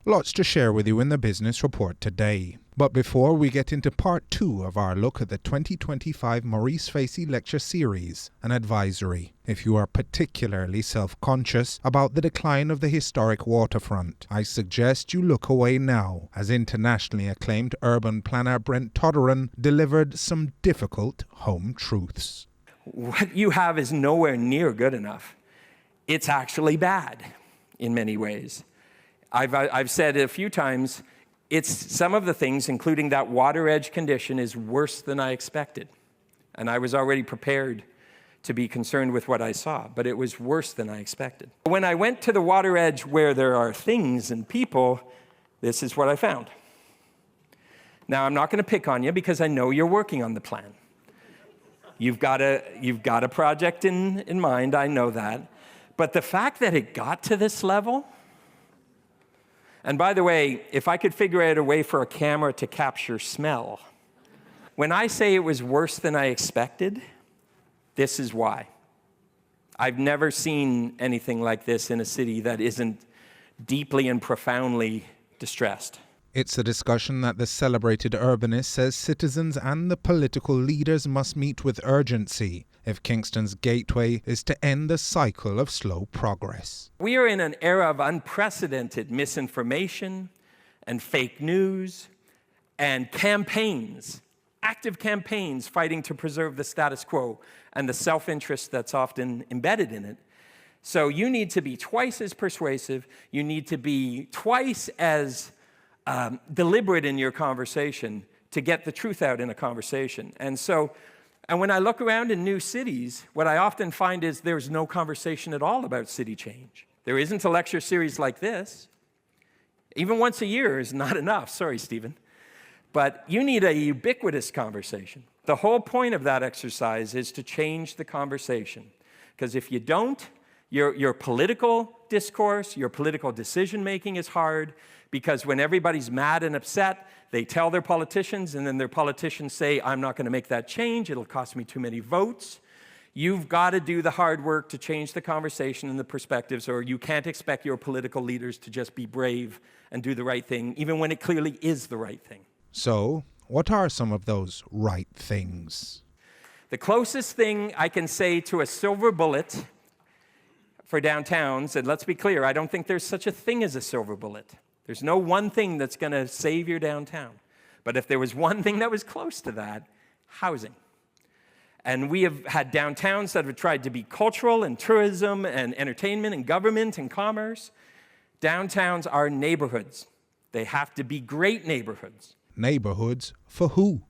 Lots to share with you in the business report today. But before we get into part 2 of our look at the 2025 Maurice Facey lecture series, an advisory. If you are particularly self-conscious about the decline of the historic waterfront, I suggest you look away now, as internationally acclaimed urban planner Brent Todderan delivered some difficult home truths. What you have is nowhere near good enough. It's actually bad in many ways. I've said it a few times, it's some of the things, including that water edge condition, is worse than I expected. And I was already prepared to be concerned with what I saw, but it was worse than I expected. When I went to the water edge where there are things and people, this is what I found. Now, I'm not going to pick on you because I know you're working on the plan. You've got a project in mind, I know that. But the fact that it got to this level. And by the way, if I could figure out a way for a camera to capture smell, when I say it was worse than I expected, this is why. I've never seen anything like this in a city that isn't deeply and profoundly distressed. It's a discussion that the celebrated urbanist says citizens and the political leaders must meet with urgency if Kingston's gateway is to end the cycle of slow progress. We are in an era of unprecedented misinformation and fake news and campaigns, active campaigns fighting to preserve the status quo and the self-interest that's often embedded in it. So you need to be twice as persuasive, you need to be twice as deliberate in your conversation to get the truth out in a conversation. And when I look around in new cities, what I often find is there's no conversation at all about city change. There isn't a lecture series like this. Even once a year is not enough. Sorry, Stephen. But you need a ubiquitous conversation. The whole point of that exercise is to change the conversation. Because if you don't, your political discourse, your political decision-making is hard, because when everybody's mad and upset, they tell their politicians, and then their politicians say, I'm not going to make that change, it'll cost me too many votes. You've got to do the hard work to change the conversation and the perspectives, or you can't expect your political leaders to just be brave and do the right thing, even when it clearly is the right thing. So, what are some of those right things? The closest thing I can say to a silver bullet for downtowns, and let's be clear, I don't think there's such a thing as a silver bullet. There's no one thing that's going to save your downtown. But if there was one thing that was close to that, housing. And we have had downtowns that have tried to be cultural and tourism and entertainment and government and commerce. Downtowns are neighborhoods. They have to be great neighborhoods. Neighborhoods for who?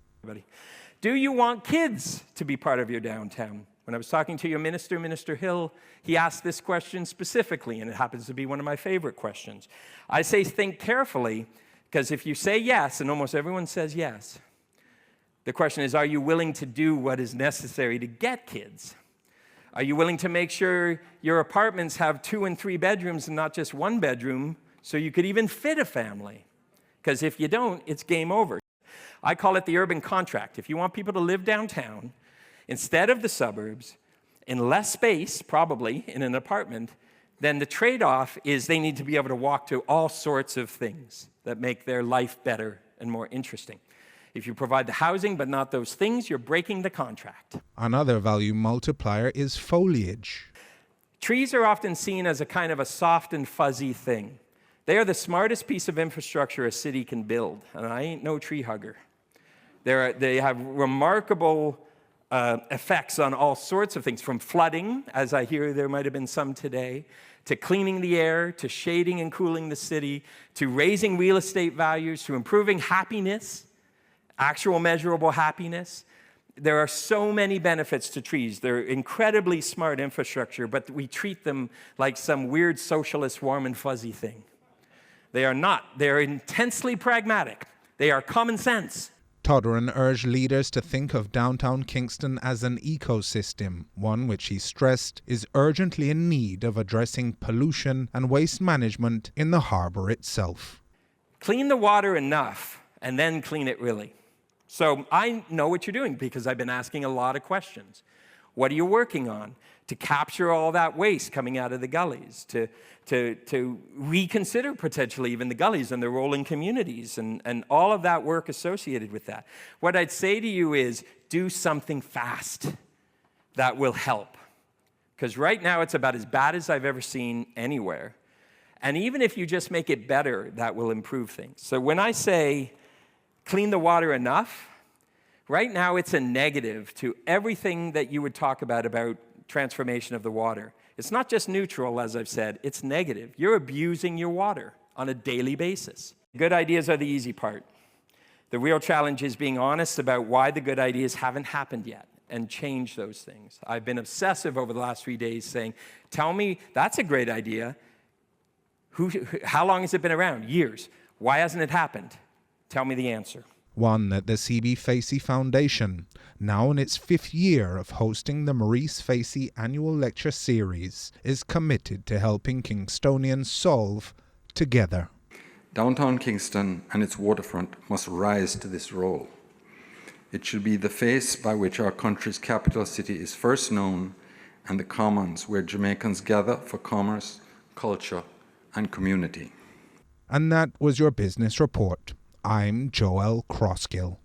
Do you want kids to be part of your downtown? When I was talking to your minister, Minister Hill, he asked this question specifically, and it happens to be one of my favorite questions. I say think carefully, because if you say yes, and almost everyone says yes, the question is, are you willing to do what is necessary to get kids? Are you willing to make sure your apartments have 2 and 3 bedrooms and not just 1 bedroom, so you could even fit a family? Because if you don't, it's game over. I call it the urban contract. If you want people to live downtown, instead of the suburbs, in less space, probably, in an apartment, then the trade-off is they need to be able to walk to all sorts of things that make their life better and more interesting. If you provide the housing but not those things, you're breaking the contract. Another value multiplier is foliage. Trees are often seen as a kind of a soft and fuzzy thing. They are the smartest piece of infrastructure a city can build, and I ain't no tree hugger. They have remarkable effects on all sorts of things, from flooding, as I hear there might have been some today, to cleaning the air, to shading and cooling the city, to raising real estate values, to improving happiness, actual measurable happiness. There are so many benefits to trees. They're incredibly smart infrastructure, but we treat them like some weird socialist warm and fuzzy thing. They are not. They are intensely pragmatic. They are common sense. Todderan urged leaders to think of downtown Kingston as an ecosystem, one which he stressed is urgently in need of addressing pollution and waste management in the harbour itself. Clean the water enough, and then clean it really. So I know what you're doing because I've been asking a lot of questions. What are you working on to capture all that waste coming out of the gullies, to reconsider potentially even the gullies and their role in communities, and all of that work associated with that. What I'd say to you is do something fast that will help. Because right now it's about as bad as I've ever seen anywhere. And even if you just make it better, that will improve things. So when I say clean the water enough, right now it's a negative to everything that you would talk about transformation of the water. It's not just neutral, as I've said, it's negative. You're abusing your water on a daily basis. Good ideas are the easy part. The real challenge is being honest about why the good ideas haven't happened yet and change those things. I've been obsessive over the last 3 days saying, tell me, that's a great idea. How long has it been around? Years. Why hasn't it happened? Tell me the answer. One that the C.B. Facey Foundation, now in its 5th year of hosting the Maurice Facey Annual Lecture Series, is committed to helping Kingstonians solve together. Downtown Kingston and its waterfront must rise to this role. It should be the face by which our country's capital city is first known, and the commons where Jamaicans gather for commerce, culture, and community. And that was your business report. I'm Joel Crosskill.